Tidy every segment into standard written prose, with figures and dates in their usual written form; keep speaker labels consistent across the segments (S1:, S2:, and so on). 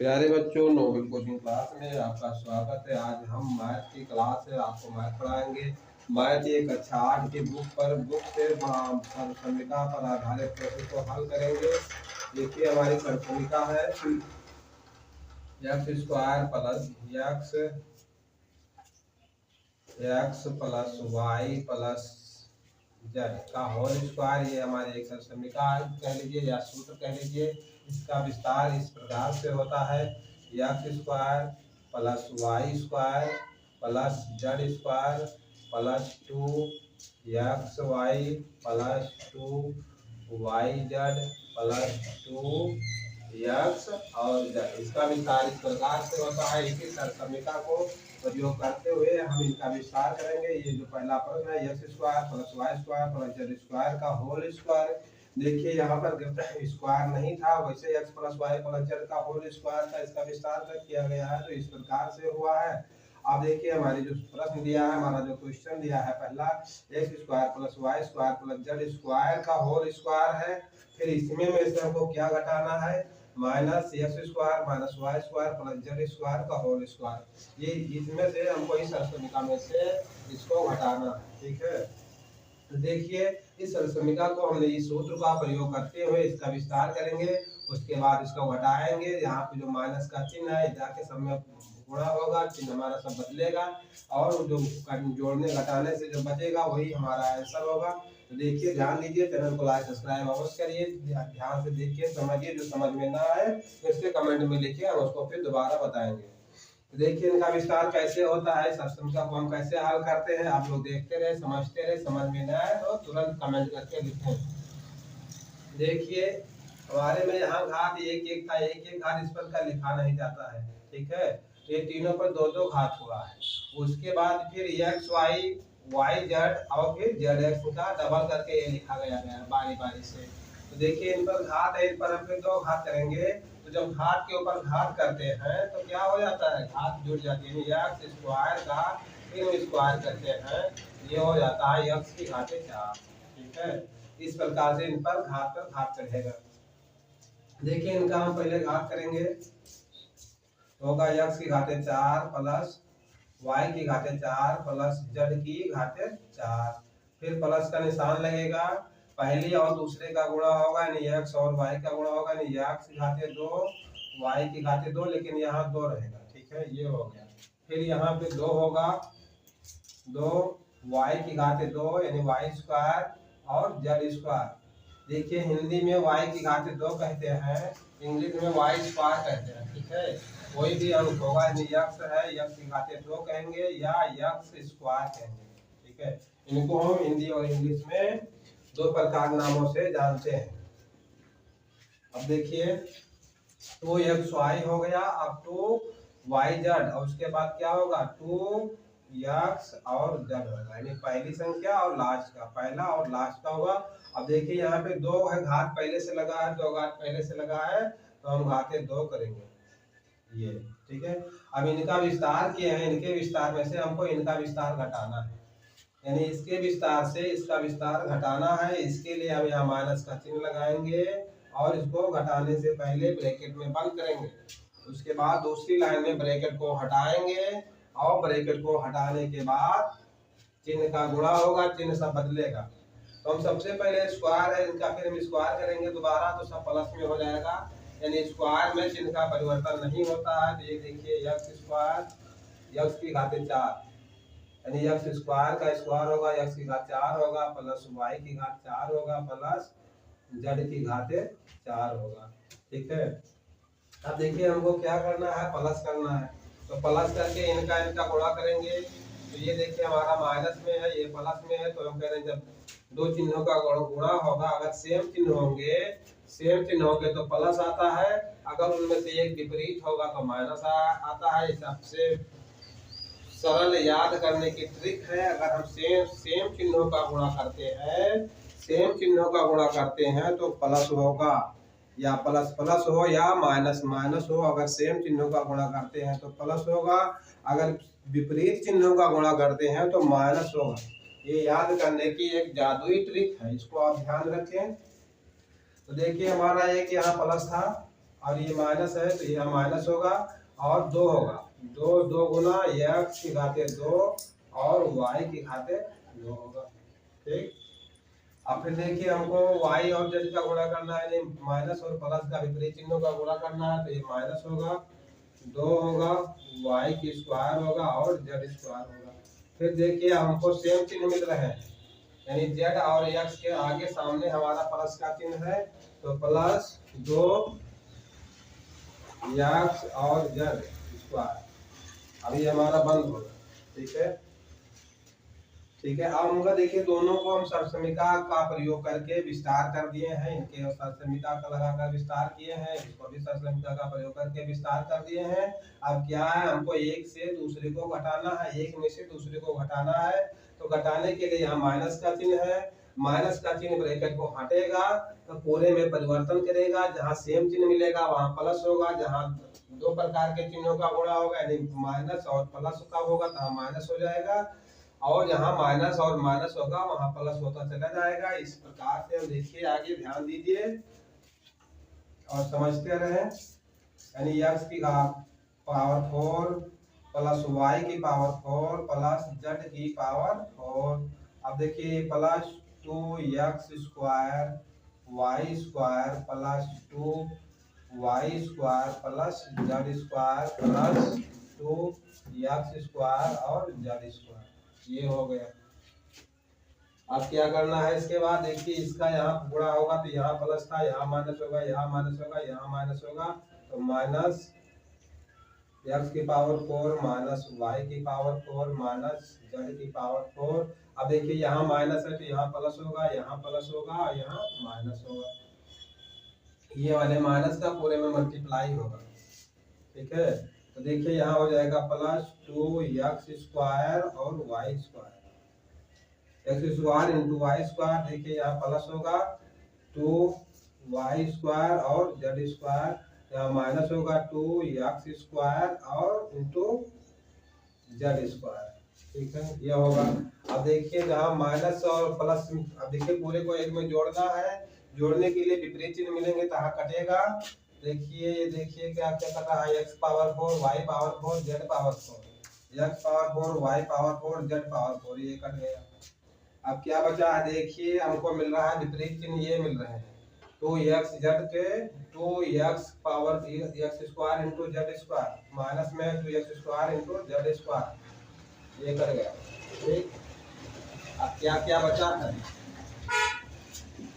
S1: प्यारे बच्चों, Nobel coaching class में आपका स्वागत है। आज हम मैथ की क्लास है, आपको मैथ पढ़ाएंगे। मैथ एक अच्छा आर्ट की बुक से सरसमिका पर आधारित प्रश्न को हल करेंगे। देखिए हमारी सरसमिका है x square plus x plus y plus z का होल स्क्वायर। ये हमारी एक सरसमिका कह लीजिए या सूत्र कह लीजिए। इसका विस्तार इस प्रकार से होता है, x square plus y square plus z square plus 2 y plus 2 z plus 2 और जेड। इसका विस्तार इस प्रकार से होता है। इसी सरसमिका को प्रयोग करते हुए हम इनका विस्तार करेंगे। ये जो पहला प्रश्न है, x square plus y square plus z square का होल स्क्वायर। देखिए यहाँ पर स्क्वायर नहीं था, वैसे x plus y plus z का होल स्क्वायर था, इसका विस्तार कर किया गया है, तो इस प्रकार से हुआ है। अब देखिए हमारी जो प्रश्न दिया है, हमारा जो क्वेश्चन दिया है पहला, x square plus y square plus z square का होल स्क्वायर है। फिर इसमें से हमको क्या घटाना है, minus x square minus y square plus z square का होल स्क्वायर। ये इसमें से हमको इस सरसमिका में से इसको घटाना है, ठीक है। तो देखिए इस सरसमिका को हमने इस सूत्र का प्रयोग करते हुए इसका विस्तार करेंगे। उसके बाद इसको घटाएंगे। यहाँ पे जो माइनस का चिन्ह है जाके सब में गुणा होगा, चिन्ह हमारा सब बदलेगा और जो जोड़ने घटाने से जो बचेगा वही हमारा आंसर होगा। तो देखिए ध्यान दीजिए, चैनल को लाइक सब्सक्राइब अवश्य करिए। ध्यान से देखिए, समझिए, जो समझ में ना आए फिर से कमेंट में लिखिए, हम उसको फिर दोबारा बताएंगे। तो देखिए इनका विस्तार कैसे होता है, सरसमिका को हम कैसे हल करते हैं। आप लोग देखते रहे, समझते रहे, समझ में ना आए तो तुरंत कमेंट करके लिखें। देखिए हमारे में यहाँ घात एक एक था, एक एक घात इस पर का लिखा नहीं जाता है, ठीक है। ये तीनों पर दो दो घात हुआ है। उसके बाद फिर एक्स वाई वाई जेड और फिर जेड एक्स का डबल करके ये लिखा गया है बारी बारी से। तो देखिए इन पर घात है, इन पर हम फिर दो घात करेंगे। तो जब घात के ऊपर घात करते हैं तो क्या हो जाता है, घात जुड़ जाती है। एक्स स्क्वायर का फिर स्क्वायर करते हैं, ये हो जाता है एक्स की घाते 4, ठीक है। इस प्रकार से इन पर घात चढ़ेगा। देखिए इनका हम पहले घात करेंगे, तो होगा एक्स की घाते 4 प्लस वाई की घाते 4 प्लस जेड की घाते 4। फिर प्लस का निशान लगेगा, पहली और दूसरे का गुणा होगा, यानी एक्स और वाई का गुणा होगा, यानी एक्स की घाते 2 वाई की घाते 2, लेकिन यहाँ 2 रहेगा, ठीक है, ये हो गया। फिर यहाँ पे 2 होगा, 2 वाई की घाते 2 यानी वाई स्क्वायर और जेड स्क्वायर। देखिए हिंदी में वाई की घाते 2 कहते हैं, इंग्लिश में वाई स्क्वायर कहते हैं, ठीक है। कोई भी अंक होगा, यदि यक्स है यक्स की घाते 2 कहेंगे या यक्स स्क्वायर कहेंगे, ठीक है। इनको हम हिंदी और इंग्लिश में दो प्रकार नामों से जानते हैं। अब देखिए 2xy हो गया, अब 2yz और उसके बाद क्या होगा 2x और z होगा, यानी पहली संख्या और लास्ट का, पहला और लास्ट का होगा। अब देखिए यहाँ पे 2 है, घात पहले से लगा है, 2 घात पहले से लगा है, तो हम घाते 2 करेंगे, ये, ठीक है। अब इनका विस्तार किया है, इनके विस्तार में से हमको इनका विस्तार घटाना है, यानी इसके विस्तार से इसका विस्तार घटाना है। इसके लिए हम यहाँ माइनस का चिन्ह लगाएंगे और इसको घटाने से पहले ब्रैकेट में बंद करेंगे। उसके बाद दूसरी लाइन में ब्रैकेट को हटाएंगे और ब्रैकेट को हटाने के बाद चिन्ह का गुणा होगा, चिन्ह सब बदलेगा। तो हम सबसे पहले स्क्वायर है इनका, फिर हम स्क्वायर करेंगे दोबारा तो सब प्लस में हो जाएगा, यानी स्क्वायर में चिन्ह का परिवर्तन नहीं होता है। तो ये देखिए एक्स स्क्वायर एक्स की घाते 4 यानी एक्स स्क्वायर का स्क्वायर होगा, एक्स की घात 4 होगा प्लस वाई की घात 4 होगा प्लस जेड की घाते 4 होगा, ठीक है। अब देखिए हमको क्या करना है, प्लस करना है। तो प्लस करके इनका गुणा करेंगे। तो ये देखिए हमारा माइनस में है, ये प्लस में है, तो हम कह रहे हैं जब दो चिन्हों का गुणा होगा, अगर सेम चिन्ह होंगे तो प्लस आता है, अगर उनमें से एक विपरीत होगा तो माइनस आता है। सबसे सरल याद करने की ट्रिक है, अगर हम सेम चिन्हों का गुणा करते हैं तो प्लस होगा, या प्लस प्लस हो या माइनस माइनस हो। अगर सेम चिन्हों का गुणा करते हैं तो प्लस होगा, अगर विपरीत चिन्हों का गुणा करते हैं तो माइनस होगा। ये याद करने की एक जादुई ट्रिक है, इसको आप ध्यान रखें। तो देखिए हमारा एक यहाँ प्लस था, और ये माइनस है तो यह माइनस होगा और 2 होगा, 2 गुना x की घाते 2 और y की घाते 2 होगा। ठीक, अब फिर देखिए हमको y और z का गुणा करना है, यानी माइनस और प्लस का विपरीत चिन्हों का गुणा करना है, तो ये माइनस होगा, 2 होगा, y की स्क्वायर होगा और z स्क्वायर होगा। फिर देखिए हमको सेम चिन्ह मिल रहे हैं, यानी z और x के आगे सामने हमारा प्लस का चिन्ह है, तो प्लस 2 x और z स्क्वायर, अभी हमारा बंद होगा। ठीक है, ठीक है। अब हमका देखिए दोनों को हम सरसमिका का प्रयोग करके विस्तार कर दिए हैं, इनके सरसमिका का लगाकर विस्तार किए हैं, इसको भी सरसमिका का प्रयोग करके विस्तार कर दिए हैं। अब क्या है, हमको एक से दूसरे को घटाना है, एक में से दूसरे को घटाना है, तो घटाने के लिए यहाँ माइनस का चिन्ह है, माइनस का चिन्ह ब्रैकेट को हटेगा तो पूरे में परिवर्तन करेगा, जहाँ सेम चिन्ह मिलेगा वहाँ प्लस होगा, जहाँ दो प्रकार के चिन्हों का गुणा होगा यानी माइनस और प्लस का होगा तो माइनस हो जाएगा, और जहाँ माइनस और माइनस होगा वहां प्लस होता चला जाएगा। इस प्रकार से हम देखिए, आगे ध्यान दीजिए और समझते रहे, यानी x की पावर 4 प्लस y की पावर 4 प्लस z की पावर 4। अब देखिए plus 2x square y square plus 2y square plus z square plus 2x square और z स्क्वायर, ये हो गया। अब क्या करना है, इसके बाद देखिए इसका यहाँ गुणा होगा तो यहाँ प्लस था, यहाँ माइनस होगा, यहाँ माइनस होगा, यहाँ माइनस होगा, तो माइनस x की पावर 4 माइनस y की पावर 4 माइनस z की पावर 4। अब देखिए यहाँ माइनस है तो यहाँ प्लस होगा, यहाँ प्लस होगा और यहाँ माइनस होगा, ये वाले माइनस का पूरे में मल्टीप्लाई होगा। ठीक है, तो देखिए यहाँ हो जाएगा प्लस 2x स्क्वायर और y square, x square into y square, देखिए यहाँ प्लस होगा 2y स्क्वायर और z स्क्वायर, यहाँ माइनस होगा 2x स्क्वायर और इंटू z स्क्वायर। ठीक है, यह होगा। अब देखिए जहाँ माइनस और प्लस, अब देखिए पूरे को एक में जोड़ना है, जोड़ने के लिए विपरीत चिन्ह मिलेंगे तो यहाँ कटेगा। देखिए ये देखिए क्या क्या कर रहा है, x power 4 y power 4 z power 4, x power 4 y power 4 z power 4, ये कट गया। अब क्या बचा है, देखिए हमको मिल रहा है विपरीत चिन्ह, ये मिल रहे हैं 2x z के 2x power x square into z square minus में 2x square into z square, ये कर गया। ठीक, अब क्या क्या बचा है,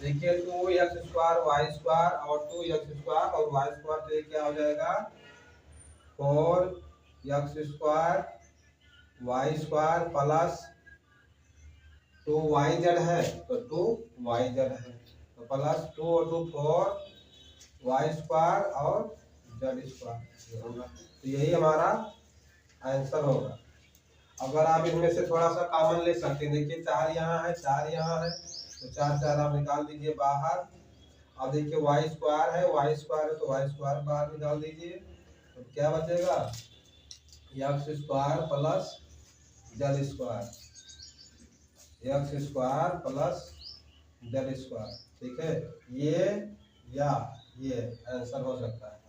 S1: देखिए 2x स्क्वायर y स्क्वायर और 2x स्क्वायर और y स्क्वायर, तो ये क्या हो जाएगा 4x square y square plus 2yz है तो 2yz है, तो प्लस 2 और 2 4 y स्क्वायर और z स्क्वायर होगा, तो यही हमारा आंसर होगा। अगर आप इनमें से थोड़ा सा कॉमन ले सकते हैं, देखिए 4 यहाँ है 4 यहाँ है, तो 4 आप निकाल दीजिए बाहर। अब देखिए y स्क्वायर है, y स्क्वायर है तो y स्क्वायर बाहर निकाल दीजिए, तो क्या बचेगा x square plus z square, x square plus z square. ठीक है, ये या ये आंसर हो सकता है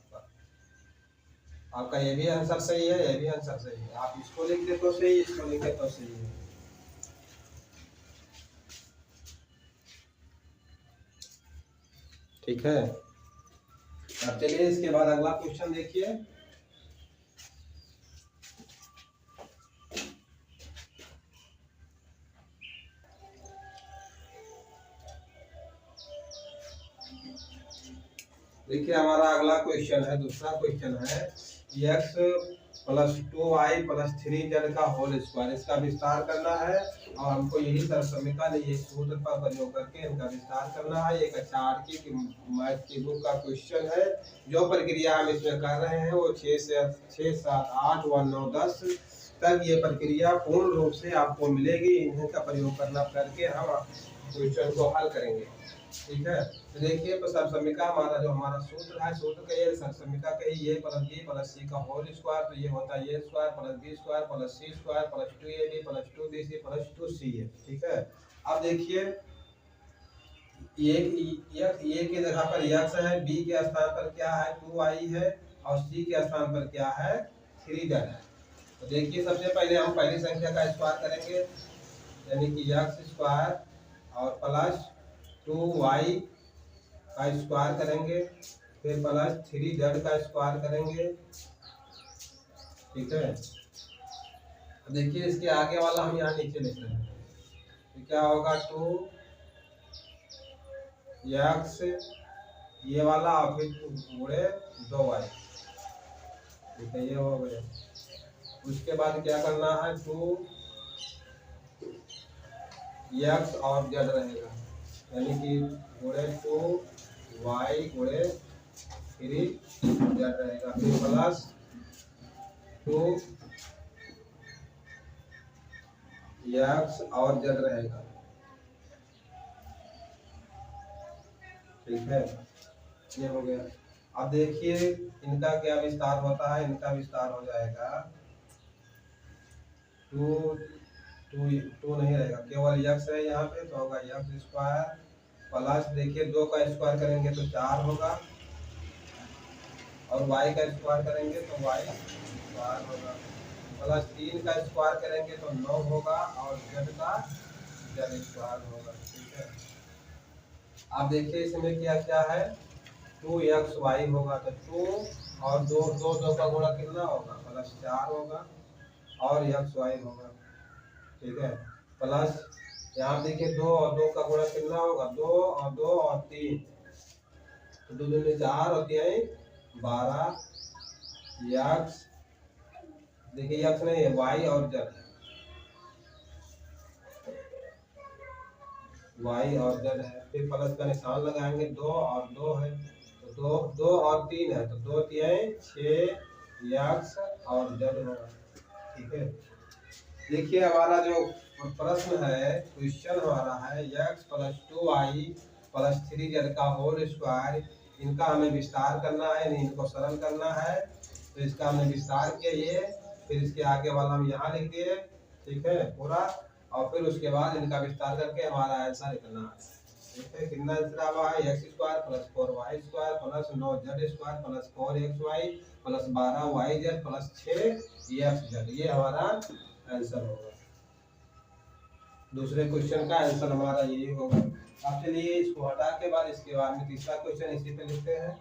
S1: आपका, ये भी आंसर सही है, ये भी आंसर सही है, आप इसको लिख दे तो सही, इसको लिखे तो सही है। ठीक है, अब चलिए इसके बाद अगला क्वेश्चन देखिए। देखिए हमारा अगला क्वेश्चन है, दूसरा क्वेश्चन है x plus 2y plus 3z का होल स्क्वायर, इसका विस्तार करना है और हमको यही सरसमिका ने ये सूत्र का प्रयोग करके इनका विस्तार करना है। एक चार की मैथ की बुक का क्वेश्चन है, जो प्रक्रिया हम इसमें कर रहे हैं वो 6 से 6 7 8 व 9 10 तक ये प्रक्रिया पूर्ण रूप से आपको मिलेगी, इनका प्रयोग करना करके हम क्वेश्चन को हल करेंगे। ठीक है, तो देखिए तो सरसमिका हमारा जो हमारा सूत्र है, सूत्र का ये सरसमिका का ही ये प्लस बी प्लस सी का होल स्क्वायर, तो ये होता है A square plus B square plus C square plus 2ab plus 2bc plus 2ca। ठीक है, अब देखिए ए की जगह पर x है, बी के स्थान पर क्या है 2y है, और सी के स्थान पर क्या है 3z है। तो देखिए सबसे पहले हम पहली संख्या का स्क्वायर करेंगे, यानी कि x स्क्वायर और प्लस 2y का स्क्वायर करेंगे, फिर प्लस 3z का स्क्वायर करेंगे। ठीक है, देखिए इसके आगे वाला हम यहाँ नीचे लिख रहे हैं, तो क्या होगा 2x ये वाला और फिर गुणे 2y। ठीक है, ये हो गया। उसके बाद क्या करना है 2x और z रहेगा, यानी कि गुणे 2y गुणे 3z रहेगा, फिर प्लस 2x और z रहेगा। ठीक है, ये हो गया। अब देखिए इनका क्या विस्तार होता है, इनका विस्तार हो जाएगा 2 नहीं रहेगा, केवल x है यहाँ पे, तो होगा x स्क्वायर प्लस, देखिए 2 का स्क्वायर करेंगे तो 4 होगा, और y का स्क्वायर करेंगे तो y स्क्वायर होगा, प्लस 3 का स्क्वायर करेंगे तो 9 होगा, और z का z स्क्वायर होगा। ठीक है, आप देखिए इसमें क्या क्या है 2xy होगा, तो 2 और 2 का गुणा कितना होगा प्लस 4 होगा, और xy होगा। ठीक है, प्लस यहाँ देखिए 2 और 2 का गुणा कितना होगा 2 और 2 और 3, तो 2 दूनी 4 और 3 12, x देखिए x नहीं है y और z है, y और z है, फिर प्लस का निशान लगाएंगे, 2 और 2 है, तो 2 और 3 है, तो 2 3 6 x और z होगा। ठीक है, देखिए हमारा जो प्रश्न है, क्वेश्चन हमारा है x plus 2y plus 3z का होल स्क्वायर, इनका हमें विस्तार करना है, इनको सरल करना है, तो इसका हमने विस्तार किया ये, फिर इसके आगे वाला हम यहाँ लिख दिए। ठीक है पूरा, और फिर उसके बाद इनका विस्तार करके हमारा आंसर निकलना है। ठीक है, कितना आंसर आवा है x square plus 4y square plus 9z square plus 4xy plus 12yz plus 6xz, ये हमारा आंसर होगा। दूसरे क्वेश्चन का आंसर हमारा यही होगा। अब चलिए इसको हटा के बाद इसके बाद में तीसरा क्वेश्चन इसी पे लिखते हैं।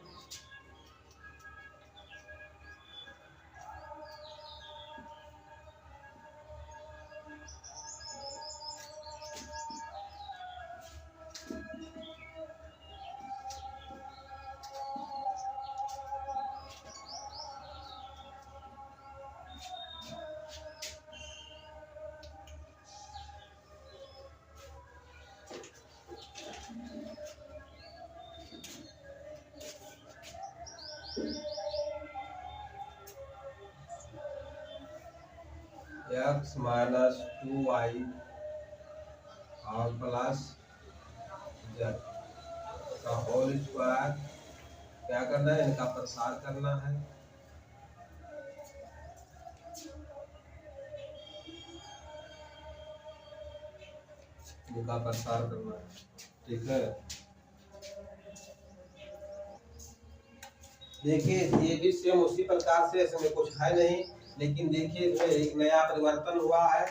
S1: x माइनस 2y और प्लस z का होल स्क्वायर, क्या करना है इनका प्रसार करना है। इनका प्रसार करना है। ठीक है, देखिए ये भी सेम उसी प्रकार से, इसमें कुछ है नहीं, लेकिन देखिए इसमें एक नया परिवर्तन हुआ है।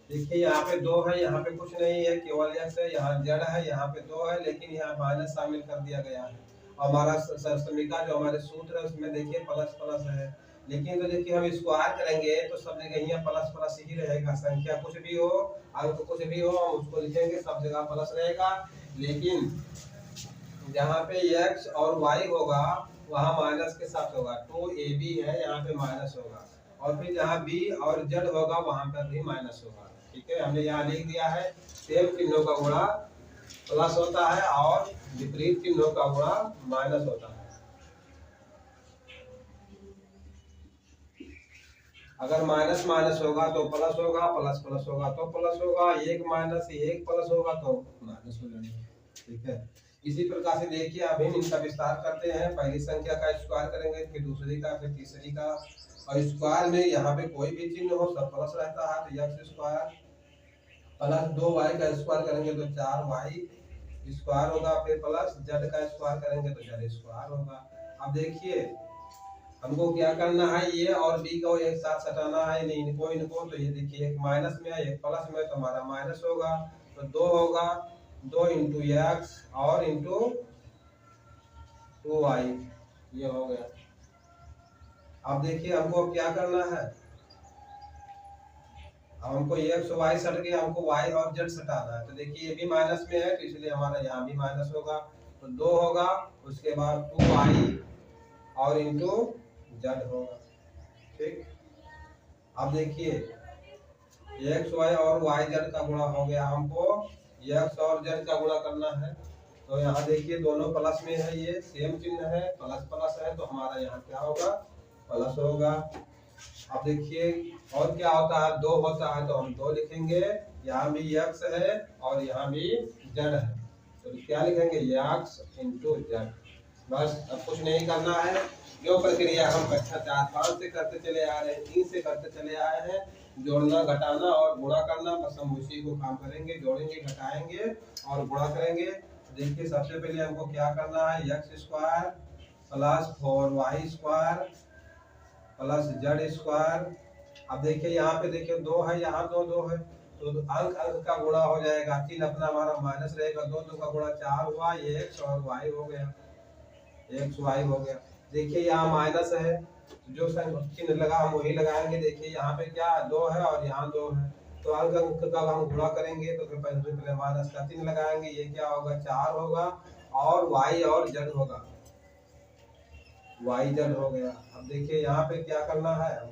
S1: देखिए यहाँ पे 2 है, यहाँ पे कुछ नहीं है, केवल x है, यहाँ z है, यहाँ पे 2 है, लेकिन यहाँ माइनस शामिल कर दिया गया है। और हमारा समीकरण जो हमारे सूत्र है उसमें देखिए प्लस प्लस है, लेकिन तो देखिए हम स्क्वायर करेंगे तो सब जगह यहाँ प्लस प्लस ही रहेगा, संख्या कुछ भी हो, अंक कुछ भी हो, हम उसको लिखेंगे सब जगह प्लस रहेगा। लेकिन जहाँ पे x और y होगा वहाँ माइनस के साथ होगा, 2ab है यहाँ पे माइनस होगा, और फिर जहाँ b और z होगा वहाँ पर भी माइनस होगा। ठीक है, हमने यहाँ लिख दिया है, सेम चिन्हों का गुणा प्लस होता है और विपरीत चिन्हों का गुणा माइनस होता है। अगर माइनस माइनस होगा तो प्लस होगा, प्लस प्लस होगा तो प्लस होगा, एक माइनस एक प्लस होगा तो माइनस हो जाएगा। ठीक है, इसी प्रकार से देखिए अभी इनका विस्तार करते हैं। पहली संख्या का स्क्वायर करेंगे, फिर दूसरी का, फिर तीसरी का, और स्क्वायर में यहाँ पे कोई भी चिन्ह हो सब प्लस रहता है, तो x स्क्वायर प्लस 2y का स्क्वायर करेंगे तो 4y स्क्वायर होगा, फिर प्लस जेड का स्क्वायर करेंगे तो जेड स्क्वायर होगा। अब देखिए हमको क्या करना है, ये और बी को एक साथ सटाना है, नहीं इनको इनको, तो ये देखिए एक माइनस में है एक प्लस में, तो हमारा माइनस होगा, तो 2 होगा, 2 इंटू एक्स और इंटू 2y, ये हो गया। अब देखिए हमको क्या करना है, अब हमको एक्स वाई सट गया, हमको वाई और जेड सटाना है, तो देखिए ये भी माइनस में है तो इसलिए हमारा यहाँ भी माइनस होगा, तो 2 होगा, उसके बाद 2y और इंटू जेड होगा। ठीक, अब देखिए एक्स वाई और वाई जेड का गुणा हो गया, हमको एक्स और जेड का गुणा करना है, तो यहाँ देखिए दोनों प्लस में है, ये सेम चिन्ह है, प्लस प्लस है, तो हमारा यहाँ क्या होगा, प्लस होगा। अब देखिए और क्या होता है, 2 होता है तो हम 2 लिखेंगे, यहाँ भी x है और यहाँ भी z है, तो क्या लिखेंगे x इंटू जेड। बस, अब कुछ नहीं करना है, जो प्रक्रिया हम कक्षा 4-5 से करते चले आ रहे हैं, 3 से करते चले आए हैं, जोड़ना घटाना और गुणा करना, बस हम उसी को काम करेंगे, जोड़ेंगे घटाएंगे और गुणा करेंगे। देखिए सबसे पहले हमको क्या करना है, x square plus 4y square plus z square. अब देखिए यहाँ पे देखिए 2 है, यहाँ 2 है, तो अंक अंक का गुणा हो जाएगा, 3 अपना हमारा माइनस रहेगा, 2 का गुणा 4 हुआ, एक्स और वाई हो गया, एक्स वाई हो गया। देखिए यहाँ माइनस है, जो चिन्ह लगा हम वही लगाएंगे। देखिए यहाँ पे क्या 2 है और यहाँ 2 है, तो अंक अंक का हम गुणा करेंगे तो फिर पहले माइनस का चिन्ह लगाएंगे, ये क्या होगा 4 होगा और वाई और जेड होगा, वाई जेड हो गया। अब देखिए यहाँ पे क्या करना है,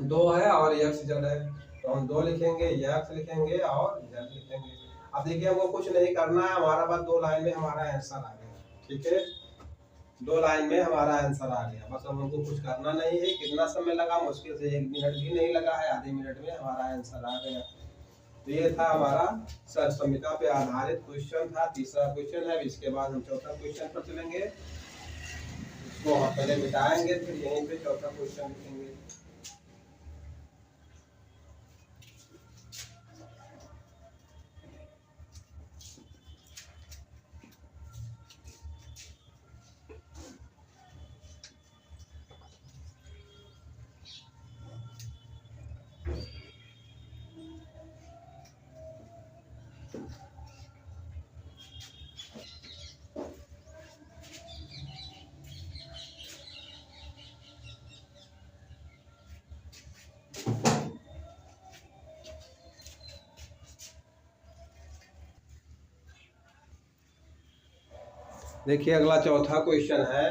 S1: 2 है और एक्स जेड है, तो हम 2 लिखेंगे, एक्स लिखेंगे और जेड लिखेंगे। अब देखिए हमको कुछ नहीं करना है, हमारा बस 2 लाइन में हमारा आंसर आ गया। ठीक है, 2 लाइन में हमारा आंसर आ गया, बस अब हमको कुछ करना नहीं है। कितना समय लगा, मुश्किल से 1 मिनट भी नहीं लगा है, आधे मिनट में हमारा आंसर आ गया। तो ये था हमारा सर समीकरण पे आधारित क्वेश्चन था, तीसरा क्वेश्चन है। इसके बाद हम चौथा क्वेश्चन पर चलेंगे, इसको हम पहले मिटाएंगे, फिर यहीं पे चौथा क्वेश्चन लिखेंगे। देखिए अगला चौथा क्वेश्चन है।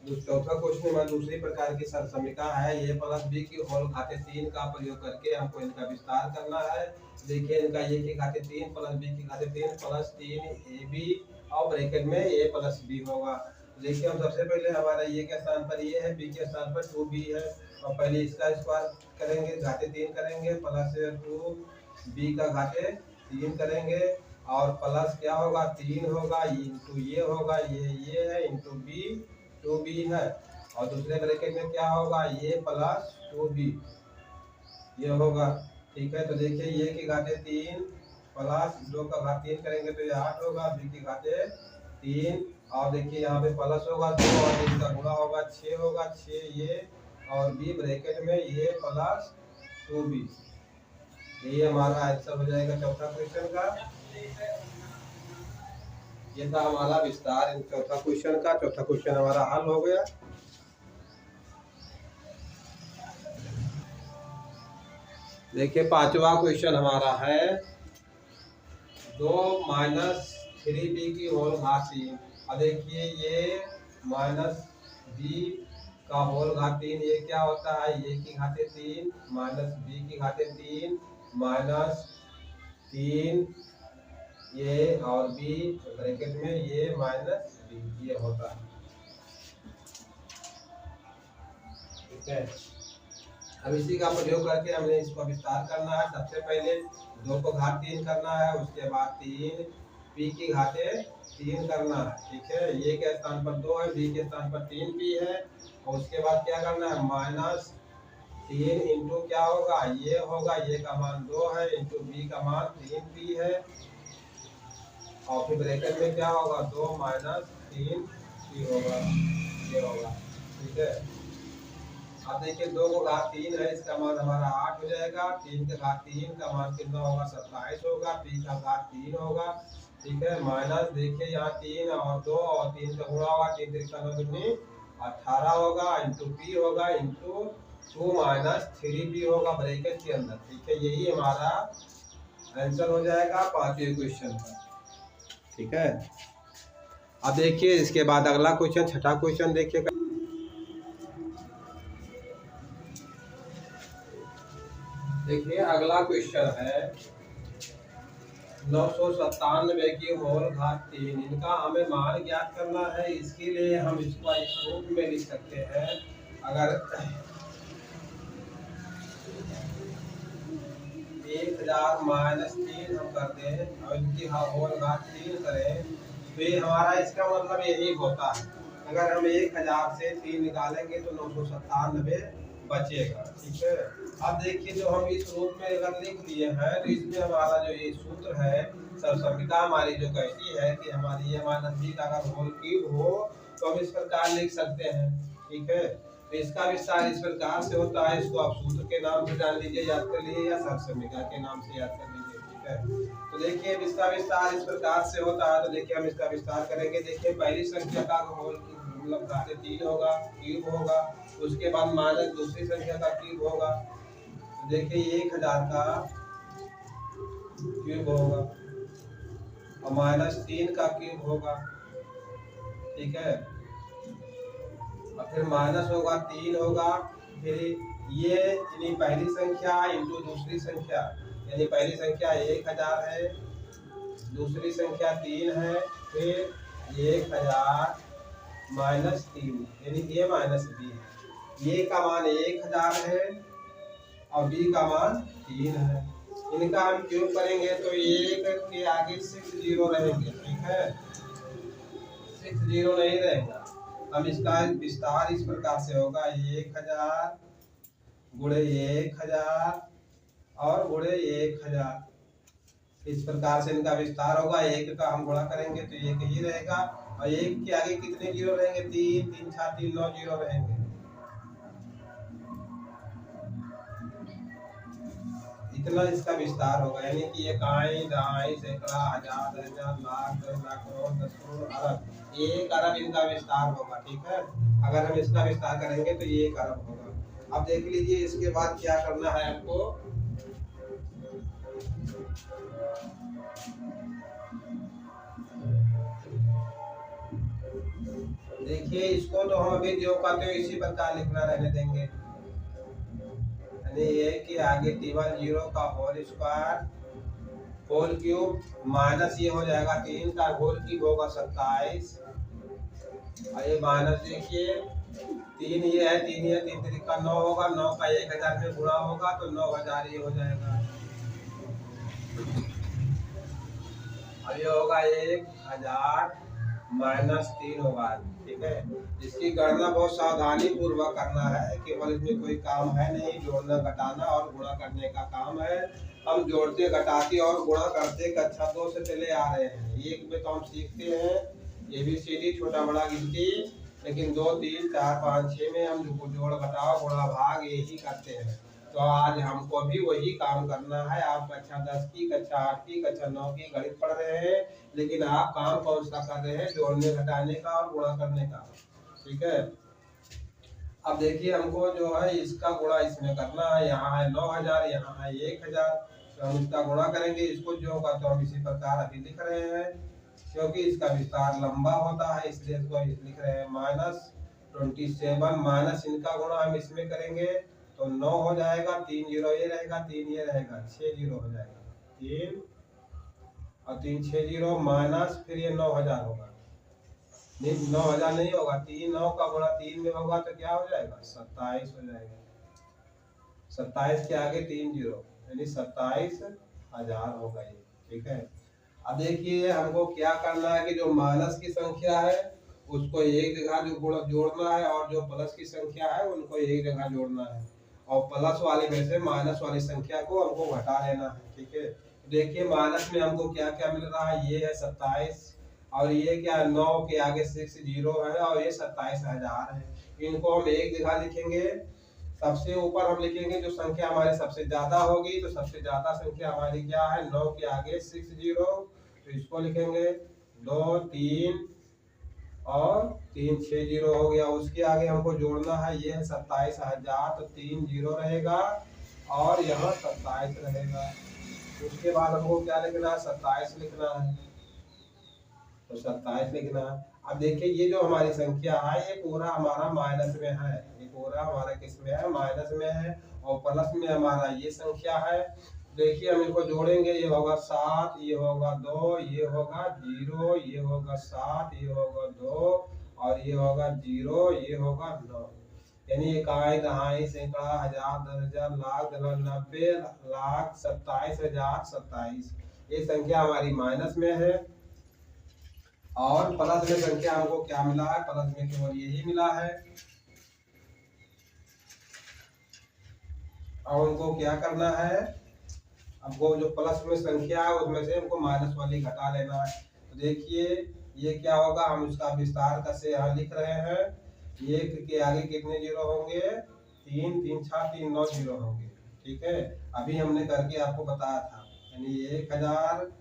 S1: चौथा क्वेश्चन में दूसरी प्रकार की सरसमीका है, ए प्लस बी की होल घाते 3 का प्रयोग करके हमको इनका विस्तार करना है। देखिए इनका ए की घाते 3 प्लस बी की घाते 3 प्लस 3 ए बी और ब्रैकेट में ए प्लस बी होगा। देखिए हम सबसे पहले हमारा ए के स्थान पर ए है, बी के स्थान पर 2b है, और पहले इसका स्क्वायर करेंगे, घाते 3 करेंगे, प्लस 2b का घाते 3 करेंगे, और प्लस क्या होगा 3 होगा, इंटू ये होगा, ये है, इंटू बी 2b है, और दूसरे ब्रैकेट में क्या होगा, ये प्लस 2b ये होगा। ठीक है, तो देखिए ये की घाते 3 प्लस 2 का घात 3 करेंगे तो ये 8 होगा, बी की घाते 3, और देखिए यहाँ पे प्लस होगा 2 और इसका गुणा होगा 6 होगा, 6 ये और बी ब्रैकेट में ये प्लस 2b। ये हमारा आंसर हो जाएगा चौथा क्वेश्चन का। ये था हमारा विस्तार चौथा क्वेश्चन का। चौथा क्वेश्चन हमारा हल हो गया। देखिए पांचवा क्वेश्चन हमारा है 2 माइनस 3b की होल घात 3। अब देखिए ये माइनस b का होल घात 3, ये क्या होता है, ये की घाते 3 माइनस b की घाते 3 माइनस 3 ये और b ब्रैकेट में ये माइनस b ये होता है। ठीक है, अब इसी का प्रयोग करके हमने इसको विस्तार करना है। सबसे पहले 2 को घात 3 करना है, उसके बाद 3 p की घाते 3 करना है। ठीक है, ये के स्थान पर 2 है, b के स्थान पर 3p है, और उसके बाद क्या करना है, माइनस 3 इंटू क्या होगा, ये होगा, ये का मान 2 है, इंटू b का मान 3p है, और फिर ब्रैकेट में क्या होगा, 2 माइनस 3 सी होगा, ये होगा। ठीक है, अब देखिए 2 को घात 3 है, इसका मान हमारा 8 हो जाएगा। 3 के घात 3 का मान कितना होगा, 27 होगा। पी का घात 3 होगा। ठीक है, माइनस देखिए यहाँ 3 और 2 और 3 का गुणा होगा, 3 3 9 कितनी 18 होगा, इंटू पी होगा, इंटू 2 माइनस 3 होगा ब्रैकेट के अंदर। ठीक है, यही हमारा आंसर हो जाएगा 5वें क्वेश्चन का। ठीक है, अब देखिए इसके बाद अगला क्वेश्चन, छठा क्वेश्चन देखिए। देखिए अगला क्वेश्चन है 997 की होल घात 3, इनका हमें मान ज्ञात करना है। इसके लिए हम इसको इस रूप में लिख सकते हैं। अगर 1000 माइनस 3 हम कर दें और इनकी होल घात 3 करें तो ये हमारा इसका मतलब यही होता है। अगर हम 1000 से 3 निकालेंगे तो 997 बचेगा। ठीक है, अब देखिए जो हम इस रूप में अगर लिख लिए हैं तो इसमें हमारा जो ये सूत्र है, सरसम्यता हमारी जो कहती है कि हमारी ये माइनस बी का अगर होल क्यूब हो तो हम इस प्रकार लिख सकते हैं। ठीक है, तो इसका विस्तार इस प्रकार से होता है। इसको आप सूत्र के नाम से जान लीजिए, याद कर लीजिए, या सरसम्यता के नाम से याद कर लीजिए। ठीक है, तो देखिए इसका विस्तार इस प्रकार से होता है। तो देखिए हम इसका विस्तार करेंगे। देखिए पहली संख्या का होल मतलब घाते 3 होगा, क्यूब होगा। उसके बाद माइनस दूसरी संख्या का क्यूब होगा। तो देखिए 1000 का क्यूब होगा और माइनस 3 का क्यूब होगा। ठीक है, और फिर माइनस होगा 3 होगा। फिर ये यानी पहली संख्या इंटू दूसरी संख्या, यानी पहली संख्या 1000 है, दूसरी संख्या 3 है, फिर 1000 माइनस 3 यानी ए माइनस बी। ये का मान 1000 है और बी का मान 3 है। इनका हम क्यूब करेंगे तो 1 के आगे 6 जीरो रहेंगे। ठीक है, 6 जीरो नहीं रहेगा। अब इसका विस्तार इस प्रकार से होगा, 1000 गुणे 1000 और गुणे 1000। इस प्रकार से इनका विस्तार होगा। 1 का हम गुणा करेंगे तो 1 ही रहेगा और 1 के आगे कितने जीरो रहेंगे, 3 3 6 3 9 जीरो रहेंगे। इतना इसका विस्तार होगा, यानी कि ये काई दहाई सैकड़ा हजार दर्जन लाख 10 लाख करोड़ 10 करोड़ अरब, 1 अरब इनका विस्तार होगा। ठीक है, अगर हम इसका विस्तार करेंगे तो ये 1 अरब होगा। अब देख लीजिए इसके बाद क्या करना है आपको। देखिए इसको तो हम अभी जो कहते हो इसी प्रकार लिखना रहने देंगे। ये कि आगे टेबल 0 का whole square whole cube minus ये हो जाएगा 3 का होल क्यूब होगा 27 और ये माइनस देखिए 3 ये है, 3 ये 3 3 का 9 होगा, 9 का 1000 में गुणा होगा तो 9000 ये हो जाएगा। और ये होगा 1000 माइनस 3 होगा। ठीक है, इसकी गणना बहुत सावधानी पूर्वक करना है, केवल इसमें कोई काम है नहीं, जोड़ना घटाना और गुणा करने का काम है। हम जोड़ते घटाते और गुणा करते कक्षा 2 से चले आ रहे हैं। 1 में तो हम सीखते हैं ABCD छोटा बड़ा गिनती, लेकिन 2 3 4 5 6 में हम जोड़ घटाओ गुणा भाग यही करते हैं। तो आज हमको भी वही काम करना है। आप कक्षा 10 की, कक्षा 8 की, कक्षा 9 की गणित पढ़ रहे हैं, लेकिन आप काम कौन सा कर रहे हैं, जोड़ने घटाने का और गुणा करने का। ठीक है, अब देखिए हमको जो है इसका गुणा इसमें करना है। यहाँ है 9000, यहाँ है 1000, तो हम इसका गुणा करेंगे। इसको जो होगा तो हम इसी प्रकार अभी लिख रहे हैं, क्योंकि इसका विस्तार लंबा होता है इसलिए इसको लिख रहे हैं। माइनस 27 माइनस इनका गुणा हम इसमें करेंगे तो 9 हो जाएगा, 3 जीरो ये रहेगा, 3 ये रहेगा, 6 जीरो हो जाएगा, 3 और 3 6 जीरो माइनस फिर ये 9000 होगा। नहीं 9000 नहीं होगा, 3 9 का गुणा 3 में होगा तो क्या हो जाएगा, 27 हो जाएगा। 27 के आगे 3 जीरो यानी 27000 होगा ये। ठीक है, अब देखिए हमको क्या करना है कि जो माइनस की संख्या है उसको एक जगह जो जोड़ना है और जो प्लस की संख्या है उनको एक जगह जोड़ना है, और प्लस वाले में से माइनस वाली संख्या को हमको घटा लेना है। ठीक है, देखिए माइनस में हमको क्या क्या मिल रहा है, ये है 27 और ये क्या 9 के आगे 6 जीरो है और ये 27,000 है। इनको हम एक जगह लिखेंगे, सबसे ऊपर हम लिखेंगे जो संख्या हमारे सबसे ज्यादा होगी, तो सबसे ज्यादा संख्या हमारी क्या है 9 के आगे 6 जीरो, तो इसको लिखेंगे 2 3 और 3 6 जीरो हो गया। उसके आगे हमको जोड़ना है, ये है 27,000 तो 3 जीरो रहेगा और यहाँ 27 रहेगा। उसके बाद हमको क्या लिखना है 27 लिखना है, तो 27 लिखना है। अब देखिए ये जो हमारी संख्या है ये पूरा हमारा माइनस में है, ये पूरा हमारा किस में है माइनस में है और प्लस में हमारा ये संख्या है। देखिए हम इनको जोड़ेंगे, ये होगा 7, ये होगा 2, ये होगा 0, ये होगा 7, ये होगा 2 और ये होगा 0, ये होगा 9। यानी इकाई दहाई सैकड़ा हजार 10,000 लाख 90 लाख 27,027। ये संख्या हमारी माइनस में है और प्लस में संख्या हमको क्या मिला है, प्लस में केवल यही मिला है। अब हमको क्या करना है, हमको जो प्लस में संख्या है उसमें से हमको माइनस वाली घटा लेना है। तो देखिए ये क्या होगा, हम उसका विस्तार कैसे यहाँ लिख रहे हैं, एक के आगे कितने जीरो होंगे 3 3 6 3 9 जीरो होंगे। ठीक है, अभी हमने करके आपको बताया था, यानी 1000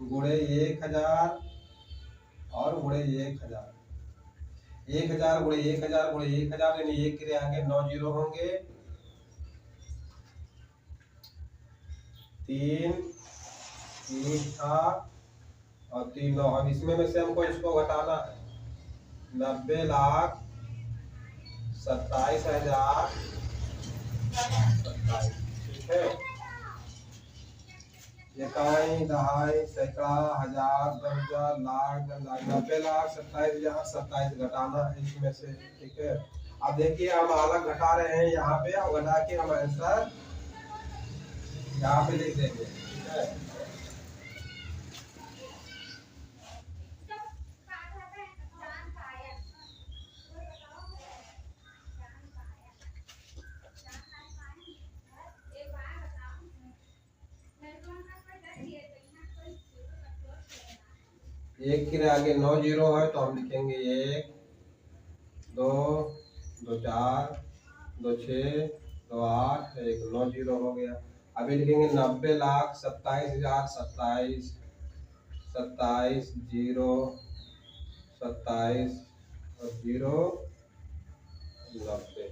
S1: गुणे 1000 और गुणे 1000, 1000 गुणे 1000 गुणे 1000 यानी एक के आगे 9 जीरो होंगे, 3 3 था और 3 9। अब इसमें में से हमको इसको घटाना है, 90 लाख 27,027। ठीक है, इकाई दहाई सैकड़ा हजार 10,000 लाख 90 लाख 27,027 घटाना है इसमें से। ठीक है, अब देखिए हम अलग घटा रहे हैं यहाँ पे और घटा के हम आंसर यहाँ पे लिख देंगे। ठीक है, एक के आगे 9 जीरो है तो हम लिखेंगे 1 2 2 4 2 6 2 8 1 9 जीरो हो गया। अभी लिखेंगे 90 लाख 27,027 27 जीरो 27 और 0 90।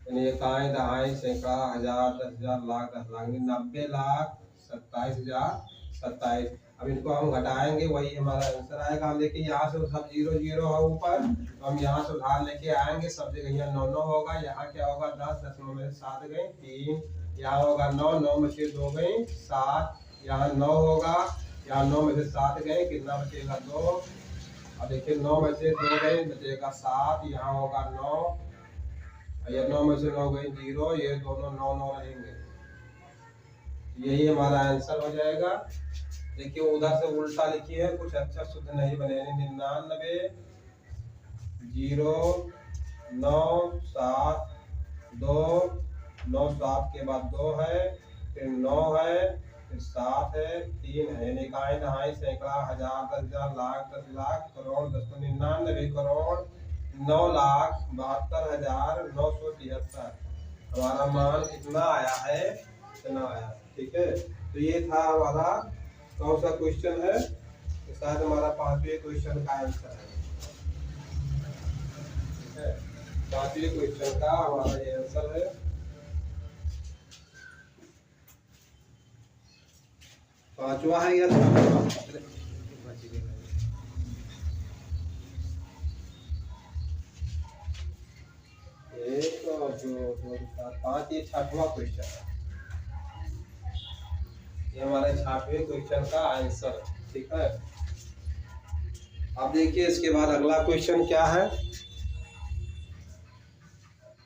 S1: यानी इकाई दहाई सैकड़ा हजार 10,000 लाख 10 लाख 90 लाख 27,027। अब इनको हम घटाएंगे, वही हमारा आंसर आएगा। हम देखिए यहाँ से सब 0 0 है ऊपर, तो हम यहाँ से उधार लेके आएंगे, सब जगह यहाँ 9 9 होगा, यहाँ क्या होगा 10 10 9 में 7 गए 3, यहाँ होगा 9 9 में से 2 गए 7, यहाँ 9 होगा, यहाँ 9 में से 7 गए, कितना बचेगा 2। अब देखिए 9 में से 2 गए बचेगा 7, यहाँ होगा 9, ये 9 में से 9 गए 0, ये दोनों 9 9 रहेंगे, यही हमारा आंसर हो जाएगा। देखिए उधर से उल्टा लिखिए, कुछ अच्छा शुद्ध नहीं बनेगा। 99 0 9 7 2 9 7 के बाद 2 है, फिर 9 है, फिर 7 है, 3 है। यानी इकाई दहाई सैकड़ा हजार 10,000 लाख 10 लाख करोड़ 10 99 करोड़ 9 लाख 72,973। हमारा मान कितना आया है, इतना आया। ठीक है, तो ये था हमारा कौन सा क्वेश्चन है, शायद हमारा 5वें क्वेश्चन का आंसर है। ठीक है, 5वें क्वेश्चन का हमारा ये आंसर है। पांचवा है या 1 2 3 4 5, ये 6वां क्वेश्चन है, ये हमारे 6वें क्वेश्चन का आंसर। ठीक है, अब देखिए इसके बाद अगला क्वेश्चन क्या है।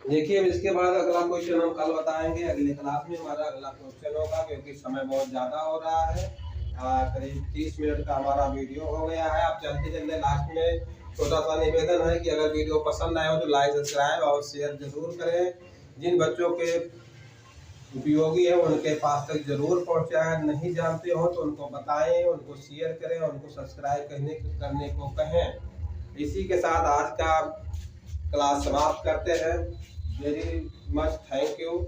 S1: देखिए इसके बाद अगला क्वेश्चन हम कल बताएंगे, अगले क्लास में हमारा अगला क्वेश्चन होगा, क्योंकि समय बहुत ज़्यादा हो रहा है। करीब 30 मिनट का हमारा वीडियो हो गया है। आप चलते चलते लास्ट में छोटा सा निवेदन है कि अगर वीडियो पसंद आए हो तो लाइक सब्सक्राइब और शेयर जरूर करें। जिन बच्चों के उपयोगी है उनके पास तक जरूर पहुंचाएं। नहीं जानते हो तो उनको बताएं, उनको शेयर करें, उनको सब्सक्राइब करने को कहें। इसी के साथ आज का क्लास समाप्त करते हैं। Very much thank you.